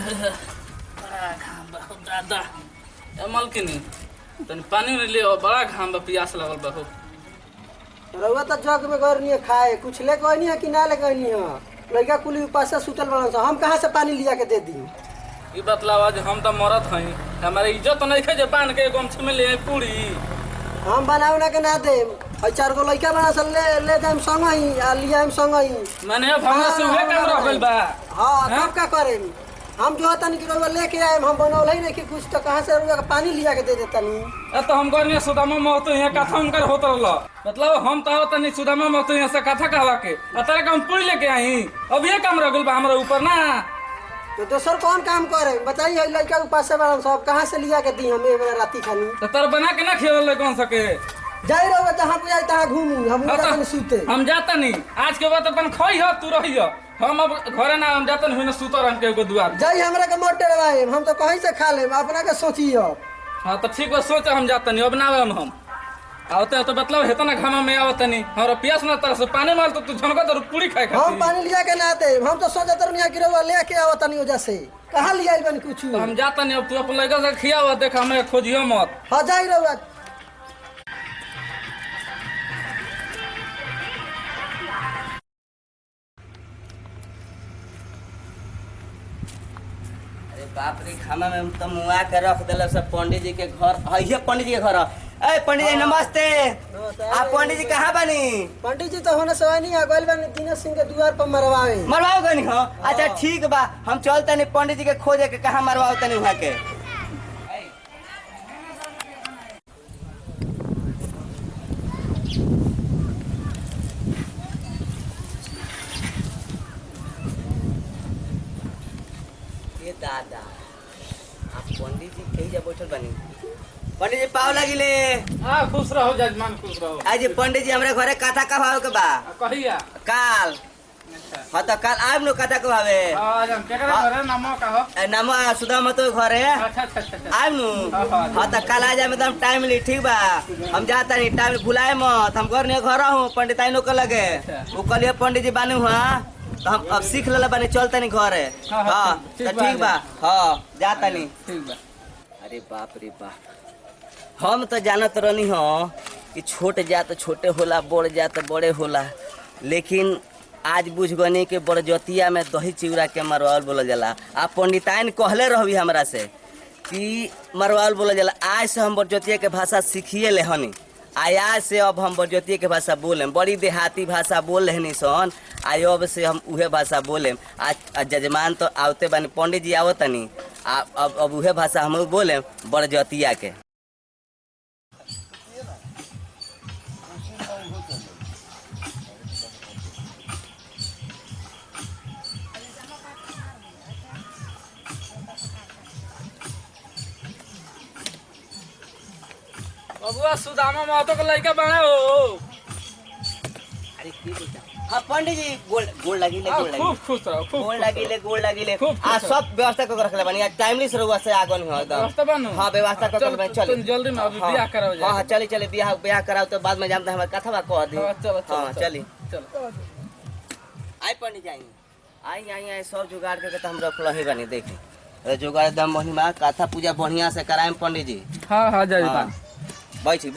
बड़ा घाम बा हो दादा। मलकिनी तनी पानी में ले आओ, बड़ा घाम बा, प्यास लगल बा हो। रउआ तो जग में गौर नहीं खाए, कुछ ले गई नहीं है कि ना ले गई नहीं है। लड़का कुली उपास से सुतल बड़ा सा, हम कहाँ से पानी लिया के दे दी। ये बतलाव आज हम तो मरत हई, हमारे इज्जत तो नहीं खे जे बांध के गमछे में ले आई पूरी। हम बना उना के ना दे, 4 गो लड़का बना सल ले जाम संग ही आ लिया हम संग ही। मैंने अब हमरा से उहे काम रह गइल बा। हां तब का करें हम जो तनी कि रउआ लेके आए, हम बनौल ही नहीं कि कुछ तो कहाँ से रउआ पानी लिया के दे देतनी। तो हम कहनी सुदामा महतो यहाँ कथा उनकर होत रहल, मतलब हम तो तनी सुदामा महतो यहाँ से कथा कहवा के अतरे हम पूरी लेके आई। अब ये काम रह गइल बा हमरा ऊपर ना। तो दोसर कौन काम करे बताइए। लड़का उपास से बड़ा सब कहाँ से लिया के दी हम राती खानी। तो तर बना के ना खेवल कौन सके। जाई रहो जहाँ पे जाई तहाँ घूमी, हम जातनी सूते। हम जाता नहीं, आज के बाद अपन खई हो तू रही हो। हम अब घरे ना हम जाता नहीं सुतो रह के एगो दुआर जाई हमरा के मोटे रवाए, हम तो कहीं से खा ले अपना के सोचियो। हां तो ठीक बा, सोच हम जाता नहीं अब ना हम आवते तो मतलब हेतना ना घामा में आवत नहीं। हमरा पियास ना तरह से पानी मार तो तू झनका तो पूरी खाए खाती। हम पानी लिया के ना दे, हम तो सोचत रहनी कि रवा लेके आवत नहीं वजह से कहां लिया बन कुछ। हम जाता नहीं, अब तू अपन लड़का से खियावा, देख हमें खोजियो मत। हां जाई रवा। बाप रे, खाना में तो मुआ के रख दिल सब। पंडित जी के घर है, पंडित जी के घर। ए पंडित जी नमस्ते। आप पंडित जी कहाँ बनी? पंडित जी तो होने सवाई नहीं गइल बनी दिनेश सिंह के द्वार पर मरवावे। मरवाओ गनी हो? अच्छा ठीक बा, हम चलते नहीं पंडित जी के खोजे के कहाँ मरवाओ तनी वहाँ के। दादा आप पंडित जी कहीं जा बैठल बनी? पंडित जी पाव लगिले। हां खुश रहो जजमान, खुश रहो। आज पंडित जी हमरे घरे कथा कहवावे के बा। कहिया? काल। अच्छा हां तो काल आइब नो कथा कहवावे। हां जन केकरा घरे नामो कहो? नामो सुदामा तो घरे। अच्छा अच्छा अच्छा आइब नो। हां तो काल आ जाए एकदम टाइम ली, ठीक बा। हम जाता नहीं, टाइम भुलाए मत। हम घर ने घर हूं, पंडित आई नो के लगे वो कलिए पंडित जी बानी हुआ तो हम अब सीख लेला बने, चलता नहीं घर है। हां तो ठीक बा। हां जाता नहीं, ठीक बा। अरे बाप रे बाप, हम तो जानत रहनी हो कि छोट जात छोटे होला, बड़ जात बड़े होला, लेकिन आज बुझ गनी के बड़जतिया में दही चिउरा के मरवाल बोला जाला। आ पंडिताइन कहले रहबी हमरा से कि मरवाल बोला जाला। आज से हम बड़जतिया के भाषा सीखिए ले हनी। आज से अब हम बड़जतिया के भाषा बोलेम, बड़ी देहाती भाषा बोल रहनी सन। आज अब से हम उहे भाषा बोलेम। आज जजमान तो आवते बानी, पंडित जी आवतनी, अब उहे भाषा हम बोलेम बड़जतिया के। बबुआ सुदामा महतो के लड़का बना हो। अरे की बोलता? हाँ पंडित जी गोल लगिले, खूब खुश रहो, खूब गोल लगिले। खूब आ सब व्यवस्था को रखले बानी, आज टाइमली से रहुआ से आगन हो एकदम। व्यवस्था बनू? हां व्यवस्था कर के चल जल्दी में अभी बियाह कराओ जाए। हां चली बियाह कराओ तो बाद में जानते हमर कथवा कह दी। चलो चली चलो। आई पंडित जी आई सब जुगाड़ के तो हम रखल ही बानी। देखी जुगाड़ एकदम बढ़िया, कथा पूजा बढ़िया से कराएम पंडित जी। हां जजमान बैठी।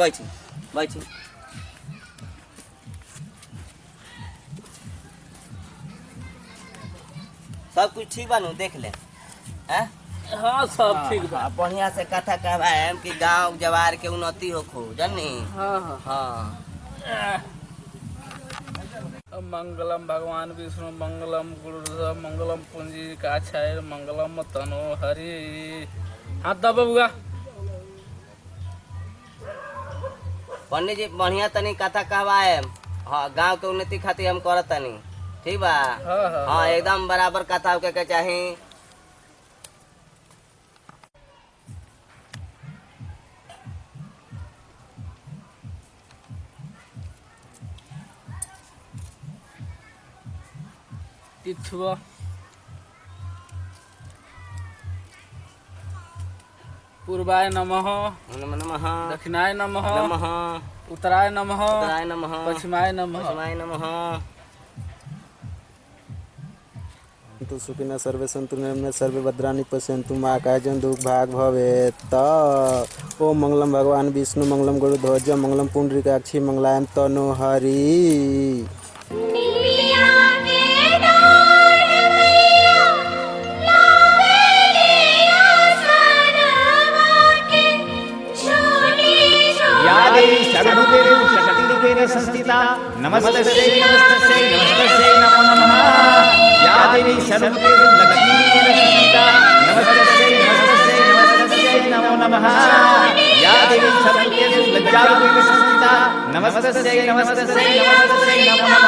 सब कुछ ठीक बानू, देख ले। हां सब ठीक बा। बढ़िया से कथा कहवाएम कि गांव जवार के उन्नति होखो, जानी। हां मंगलम भगवान विष्णु, मंगलम गुरुदेव, मंगलम पुंजी काछाय, मंगलम तनो हरि। हाथ दबा बुआ। पंडित जी बढ़िया तनी कथा कहवाएम। हाँ गांव के उन्नति खातिर हम करत तनी, ठीक बा। हाँ एकदम बराबर कथा होके के चाही। तिथुआ पूर्वाय नमः, दक्षिणाय नमः, उत्तराय नमः, पश्चिमाय नमः। तु सुखिनः सर्वे सन्तु निर्मले सर्वे भद्राणि पश्यन्तु मा कायचन दुःख भाग भवेत् ओम मंगलम भगवान विष्णु मंगलम गरुध्वज मंगलम पुंडरीकाक्षी मंगलायम तनो हरि। या देवी सर्वभूतेषु शक्तिरूपेण संस्थिता नमस्तस्यै नमस्तस्यै नमस्तस्यै नमो नमः। या देवी सर्वभूतेषु लक्ष्मीरूपेण संस्थिता नमस्तस्यै नमस्तस्यै नमस्तस्यै नमो नमः। या देवी सर्वभूतेषु लज्जारूपेण संस्थिता नमस्तस्यै नमस्तस्यै नमस्तस्यै नमो नमः।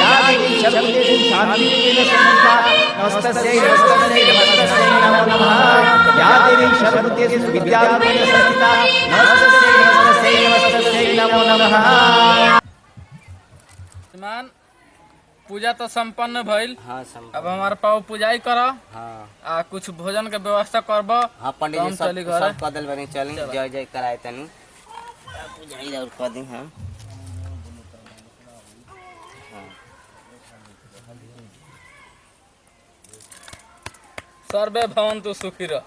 या देवी सर्वभूतेषु शान्तिरूपेण संस्थिता नमस्तस्यै नमस्तस्यै नमस्तस्यै नमो नमः। या देवी सर्वभूतेषु विद्यारूपेण संस्थिता नमस्तस्यै नमस्तस्यै नमस्तस्यै नमो नमः। श्रीमान पूजा तो संपन्न भइल। हाँ अब हमारे पाव पूजाई कर हाँ कुछ भोजन के व्यवस्था करब। हाँ पंडित जी हम चली घरे। सब कदल बनी चली जय जय कराए तनी पूजाई और कर दी। हाँ सर्वे भवन्तु सुखी रह।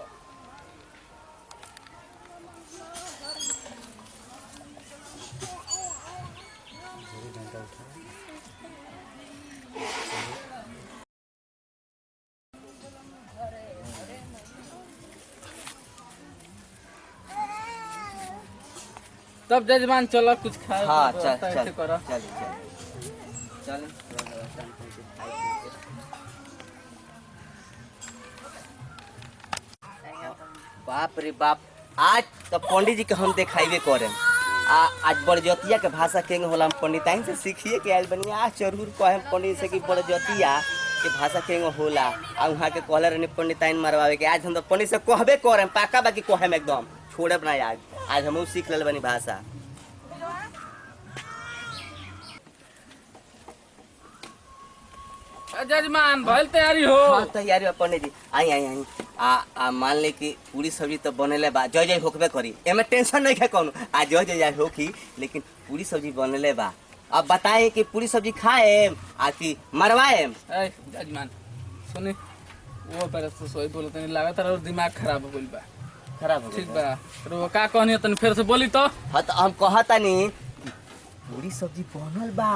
तब जजमान चलो कुछ खाए हाँ के चल व्यवस्था चल ऐसे करो। चल चल बाप रे बाप आज तो पंडित जी के हम देखाइबे करे। आज बड़जतिया के भाषा केंगे होला हम पंडिताइन से सीखिए के आयल बनी। आज जरूर कहे पंडित से कि बड़जतिया के भाषा केंगे होला आ वहाँ के कहले रहनी पंडिताइन मरवावे के। आज हम तो पंडित से कहबे करे पाका बाकी कहे एकदम छोड़ब ना। आज हम सीख लेल बनी भाषा। जजमान भइल तैयारी हो। हाँ तैयारी बा पंडित जी। आई आई आई मान ले कि पूरी सब्जी तो बनले बा जय जय होकबे करी एमे टेंशन नहीं है कौनो। आज जय जय होकी लेकिन पूरी सब्जी बनले बा। अब बताएं कि पूरी सब्जी खाए आ कि मरवाए। ए जजमान सुनी वो पर तो सोई बोलत नहीं लागत और दिमाग खराब हो गइल बा। खराब हो ठीक गइल बा रो का कहनी तनी फिर से बोली तो। हाँ तो हम कहता नहीं पूरी सब्जी बनल बा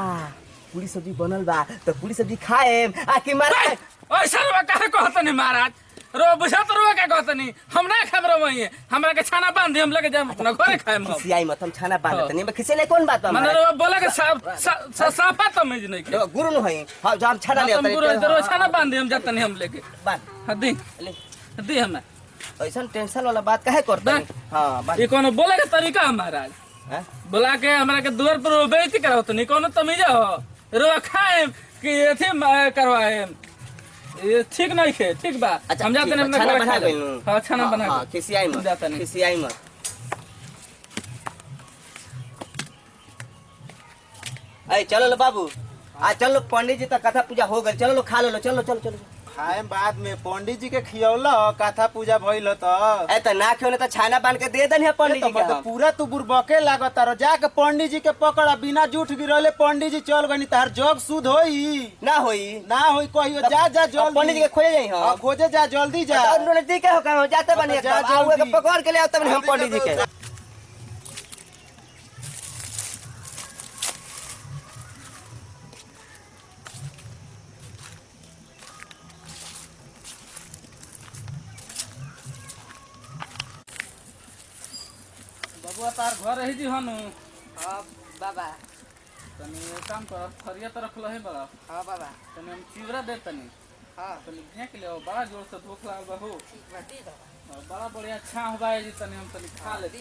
पूरी सब्जी बनल बा तो पूरी सब्जी खाए आ कि मरवाए। ऐसा रो काहे कहत नहीं महाराज रो बुझत रो का कहत नहीं हम ना खाब रो वही हमरा के छाना बांध दे हम लेके जाम अपना घरे खाएम। हम खिसियाई मत हम छाना बांधत नहीं खिसे ले कौन बात बा माने हमारा? रो बोले के साफा तमेज नहीं के देखो, गुरु न हई। हां जो हम छाना ले तुम गुरु रो छाना बांध दे हम जतनी हम लेके बात हां दी ले दी हमें ऐसा टेंशन वाला बात काहे करता है? हाँ बात ये कोनो बोले के तरीका है महाराज। हैं? बुला के हमरा के द्वार पर बेइज्जती कराओ तो नहीं कोनो तमीज हो रो खाए कि एथी करवाए ये ठीक नहीं है। ठीक बा अच्छा हम जाते ठीक हैं बा, अपना खाना घर बना खा ले। गइलू। हां खाना बना हाँ खिसियाई मत जाता नहीं। खिसियाई मत। अरे चलो लो बाबू आज चलो पंडित जी तक कथा पूजा हो गई। चलो लो खा लो चलो चलो चलो। खाए बाद में पंडित जी के खियौला कथा पूजा भइल तो ए तो ना क्यों तो छाना बांध के दे दनी पंडित जी के मतलब हम। पूरा तू बुरबके लागत रह जाके पंडित जी के पकड़ा बिना जूठ गिरले पंडित जी चल गनी तार जग शुद्ध होई ना होई ना होई कहियो जा जा अब पंडित जी के जल्दी खोजे जाई हम। खोजे जा जल्दी जा और नजदीक हो का जाते बनी जा एकदम आउए के जल्दी। पकड़ के ले आओ तब हम पंडित जी के। बबुआ तार घर रही जी हनु हाँ बाबा तनी एक काम कर थरिया तो रखल है बड़ा हाँ बाबा तनी हम चिवरा दे तनी हाँ तनी फेंक ले बड़ा जोर से भूख लागल बा हो और बड़ा बढ़िया छाह बा जी तनी हम तनी खा लेती।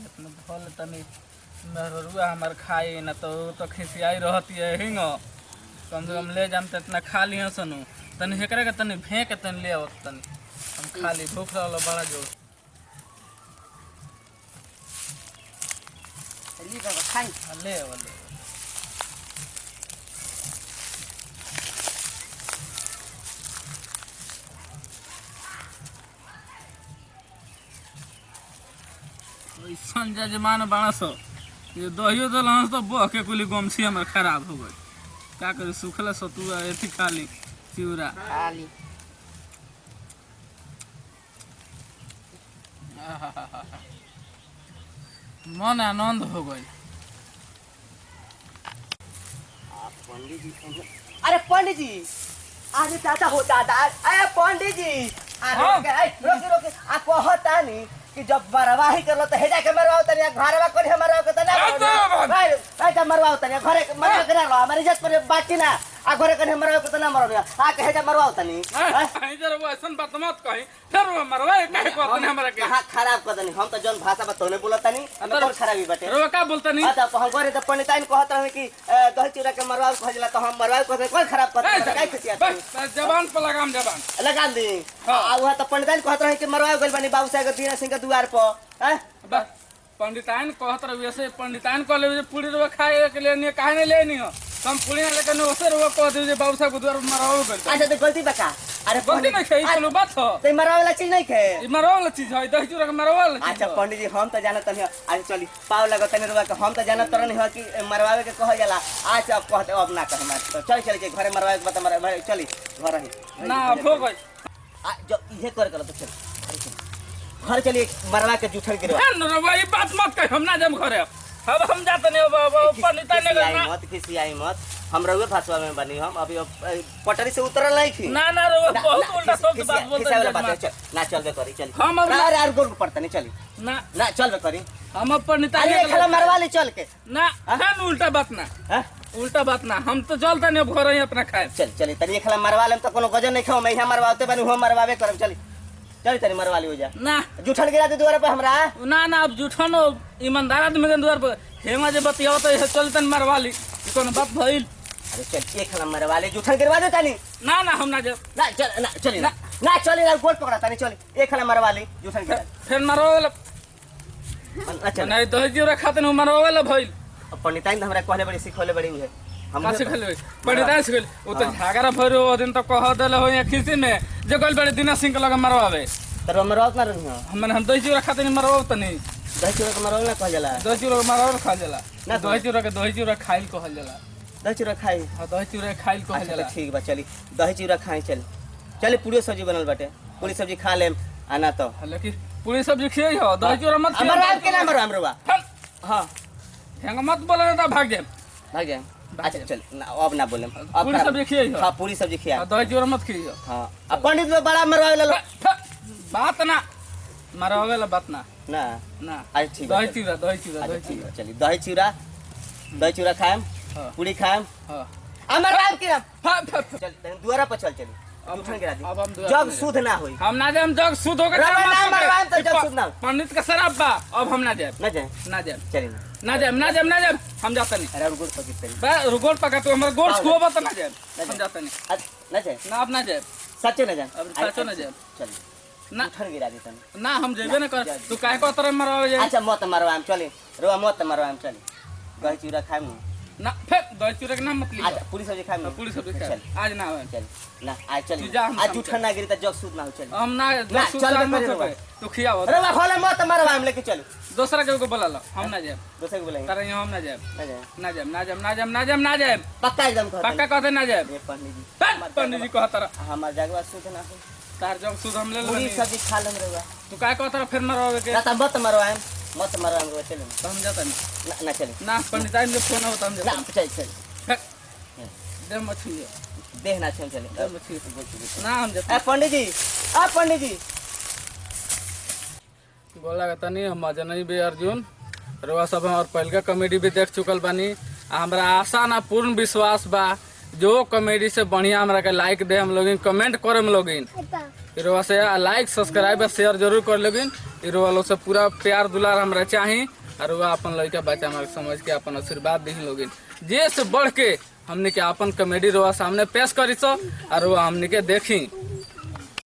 इतना भल तनी मेहरुआ हमार खाई ना तो खिसियाई रहती है हिंग कम से कम ले जाम तो इतना खा लिया सनु तनी हेकरे के तनी फेंक के तनी ले आवत तनी हम खा ली भूख रहल बड़ा जोर ली बाबा खाई ले वाले ऐसा जमान बाणस ये दहियो दल तो बह के कुली गमछी हमर खराब हो गई क्या करे सुखला सतुआ एथी खा ली चिवरा खाली मन आनंद हो गई पंडित जी अरे पंडित जी अरे दादा हो दादा अरे पंडित जी अरे रोके आ कहता नहीं कि जब मरवाही करलो तो हेजा के मरवाओ तनी घरवा कोनी मरवाओ के तना भाई जब मरवाओ तनी घरे मरवा के ना हमारी इज्जत पर बाकी ना आ घरे कने मरवाओ के तना मरवाओ आ के हेजा मरवाओ तनी इधर वो ऐसन बात मत कही फिर वो मरवा काहे को अपने हमरा के हां खराब कर तनी हम तो जौन भाषा बतौने बोलत तनी अंदर और खराबी बाटे रो का बोलता नहीं हां तो हम घरे तो पंडिताइन कहत रहे कि दही चूड़ा के मरवाओ कहला तो हम मरवाओ कहते कोई खराब कर काहे खसिया बस जवान पर लगाम जवान लगा दी आ वो तो पंडिताइन कहत रहे कि मरवाओ गइल बानी बाबू साहब दीना सिंह के द्वार पर हैं बस पंडिताइन कहत रहे वैसे पंडिताइन कहले जे पूरी रो खाए के लिए काहे नहीं लेनी हो हम पूरी लेकिन ओसे रो कह दे जे बाबू साहब के द्वार मरवाओ गइल अच्छा तो गलती बका अरे गलती नहीं है कोनो बात हो ते मरवा वाला चीज नहीं खे ई मरवा वाला चीज है दही चूड़ा के मरवा वाला चीज अच्छा पंडित जी हम तो जानत नहीं आज चली पाव लगत नहीं रुआ के हम तो जानत नहीं हो कि मरवावे के कह जाला आज अब कहते अब ना कहे मत तो चल के घरे मरवावे के बता मरवा चली घर ही ना हो गई जो इहे कर तो चल घर चलिए मरवा के जूठल गिरवा रवा ये बात मत कह हम ना जम घरे अब हम जाते नहीं पंडिताइन ने मत किसी आई मत हम रहुए फसवा में बनी हम अभी पटरी से उतरल नहीं थी ना ना रो बहुत उल्टा शब्द बात बोलते ना चल बे करी चल हम अब अरे यार गोल पड़ता नहीं चली ना ना चल बे करी हम अब पंडिताइन अरे खला मरवा ले चल के ना ना उल्टा बात ना हैं उल्टा बात ना हम तो चलता नहीं अब घर ही अपना खाए चल चली तनी खला मरवा लेम तो कोनो गजन नहीं खाओ मैं यहां मरवाते बनी हो मरवावे करब चली चल तनी मरवा ली हो जा ना जूठल गिरा दे द्वार पे हमरा ना ना अब जूठन ईमानदार आदमी के द्वार पर हेमा जे बतियाव तो चलतन मरवा ली कोनो बात भइल अरे चल एक खला मरवा ले जूठल गिरवा दे तनी ना ना हम ना जब ना चल ना चली ना चली ना गोल पकड़ा तनी चली एक खला मरवा ली जूठल गिरा फिर मरवा वाला अच्छा नहीं दही जीरा खाते न मरवा वाला भइल पंडिताइन हमरा कहले बड़ी सिखोले बड़ी हुए का सिखले पंडिताइन सिखले ओ तो झागरा भरो ओ दिन तो कह देले हो या खिसी में जे गल बड़े दिना सिंह लगा मरवावे तर मरवात ना रही हो हम दही जीरा खाते नहीं मरवा त नहीं दही चूड़ा के मरवा ना कह जाला दही जीरा मरवा खा जाला ना दही जीरा खाइल कहल जाला दही चूड़ा खाई हां दही जीरा खाइल कहल अच्छा जाला तो ठीक बा चली दही चूड़ा खाई चल चली पूरी सब्जी बनल बाटे पूरी सब्जी खा लेम आना तो लेकिन पूरी सब्जी खियाई हो दही जीरा मत हमर रात के ना मरो हमरवा हां हेंगा मत बोले ना भाग जाए भाग जाए अच्छा चल ना अब ना बोलेम अब पूरी सब्जी खियाई हो हां पूरी सब्जी खिया दही जीरा मत खियाई हां अब पंडित में बड़ा मरवा ले बात ना मरवा वाला बात ना ना ना अच्छा ठीक है दही चूड़ा अच्छा ठीक है चली दही चूड़ा खाएम हां पूरी खाएम हां हमर रात के हां चल दुआरा पर चल चली अब उठन गिरा दी अब हम जग शुद्ध ना होई हम ना जाए जग शुद्ध होकर रवा ना मरवाएं तो जग शुद्ध ना पंडित का शराब बा अब हम ना जाए ना जाए ना जाए चली ना जाए हम जाता नहीं अरे गुड़ पकी तेरी बा रुगोल पका तो हमर गोड़ छुआ तो ना जाए हम जाता नहीं ना जाए ना अब ना जाए सच्चे ना जाए अब सच्चो ना जाए चल ना उठन गिरा दी तने ना हम जेबे ना कर तू काहे को तरह मरवा जाए अच्छा मत मरवाएम चली रोआ मत मरवाएम चली दही चूड़ा खाएम ना फिर दही चूड़ा के नाम मत लियो अच्छा पूरी सब्जी खाएम पूरी सब्जी खा चल आज ना होए चल ना आज चल तू जा, हम आज काम उठन ना गिरी त जग शुद्ध ना हो चल हम ना ना, दस चल सुधार बे मत करे होए तू खियाओ रोआ खोले मत मरवाएम लेके चल दूसरा के बोला लो हम ना जाए दूसरे को बुलाएंगे तारे हम ना जाए ना जाए ना जाए पक्का एकदम कहता पक्का कहते ना जाए ये पंडित जी पंडित जी कहता रहा हमार जगवा शुद्ध ना हो तार जब सुध हम ले पूरी लेनी सब्जी खा लेम रोआ तू काय कहता रहा फिर मरवावे के ना त मत मरवाएम रोआ चल तो हम जाता नहीं ना चल ना पंडिताइन ने फोन होता हम ना जाता चल दे मछली देख ना चल चले दे मछली ना हम जाता ए पंडित जी बोला कहता नहीं हम अजनई बे अर्जुन रोआ सब और पहल का कॉमेडी भी देख चुकल बानी हमरा आशा ना पूर्ण विश्वास बा जो कॉमेडी से बढ़िया हमरा के लाइक दे हम लोग कमेंट करे हम लोग रोआ से लाइक सब्सक्राइब और शेयर जरूर कर लोगिन रोआ लोग से पूरा प्यार दुलार हमरा चाही और वह अपन लड़का बच्चा हमारे समझ के अपन आशीर्वाद दी लोगिन जे से बढ़ के हमने के अपन कॉमेडी रोआ सामने पेश करी सो और वह हमने के देखी